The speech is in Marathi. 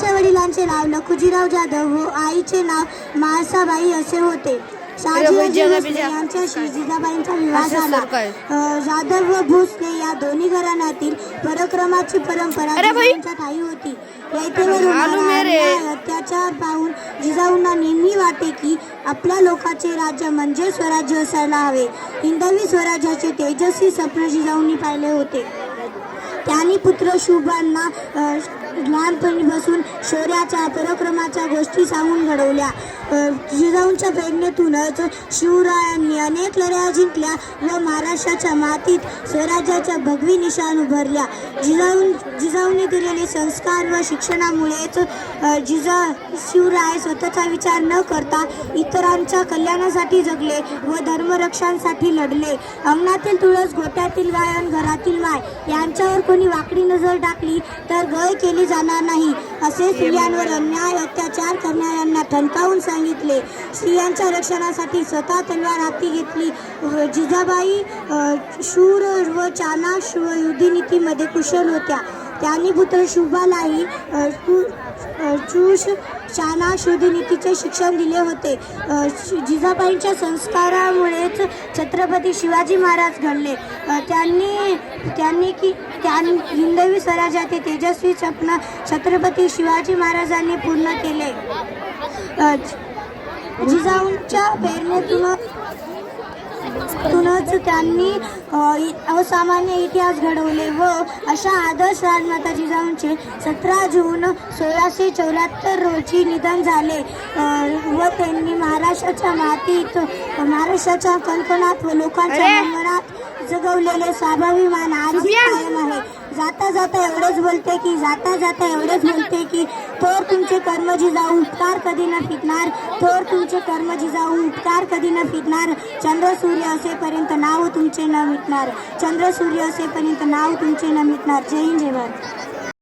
त्यांच्या वडिलांचे नाव लखुजीराव जाधव व आईचे नाव म्हाळसाबाई असे होते. शहाजी भोसले यांच्याशी जिजाबाईंचा विवाह झाला. जाधव व भोसले या दोन्ही घराण्यातील पराक्रमाची परंपरा जिजाऊंच्या ठायी होती. अत्याचार पाहून जिजाऊंना नेहमी वाटे की आपल्या लोकांचे राज्य म्हणजे स्वराज्य असायला हवे. हिंदवी स्वराज्याचे तेजस्वी स्वप्न जिजाऊंनी पाहिले होते. त्यांनी पुत्र शुभांना लहानपणीपासून शौर्याच्या पराक्रमाच्या गोष्टी सांगून घडवल्या. जिजाऊंच्या प्रेरणेतूनच शिवरायांनी अनेक लढाया जिंकल्या व महाराष्ट्राच्या मातीत स्वराज्याच्या भगवी निशाण उभारल्या. जिजाऊंनी दिलेले संस्कार व शिक्षणामुळेच शिवराय स्वतःचा विचार न करता इतरांच्या कल्याणासाठी जगले व धर्मरक्षांसाठी लढले. अंगणातील तुळस, गोठ्यातील गायन, घरातील माय यांच्यावर कोणी वाकडी नजर टाकली तर गय केली जाणार नाही असे स्त्रियांवर अन्याय अत्याचार करणाऱ्यांना ठणकावून सांगितले. स्त्रियांच्या रक्षणासाठी स्वतः तलवार हाती घेतली. जिजाबाई शूर व चाणाक्ष व युद्धनीतीमध्ये कुशल होत्या. त्यांनी पुत्र शुभालाही चूष चाणाक्ष युद्धनीतीचे शिक्षण दिले होते. जिजाबाईंच्या संस्कारामुळेच छत्रपती शिवाजी महाराज घडले. त्यांनी हिंदवी स्वराज्याचे तेजस्वी स्वप्न छत्रपती शिवाजी महाराजांनी पूर्ण केले. जिजाऊंच्या प्रेरणेतूनच त्यांनी असामान्य इतिहास घडवले व अशा आदर्श राजमाता जिजाऊंचे 17 जून 1674 रोजी निधन झाले व त्यांनी महाराष्ट्राच्या मातीत महाराष्ट्राच्या कणकणात व लोकांच्या मनात जगवलेले स्वाभिमान आजही कायम आहे. जाता जाता एवढेच बोलते की थोर तुमचे कर्म जिजाऊ उपकार कधी न फिटणार. थोर तुमचे कर्म जिजाऊ उपकार कधी न फिटणार. चंद्र सूर्य असेपर्यंत नाव तुमचे न मिटणार. चंद्र सूर्य असेपर्यंत नाव तुमचे न मिटणार. जय हिंद, जय भारत.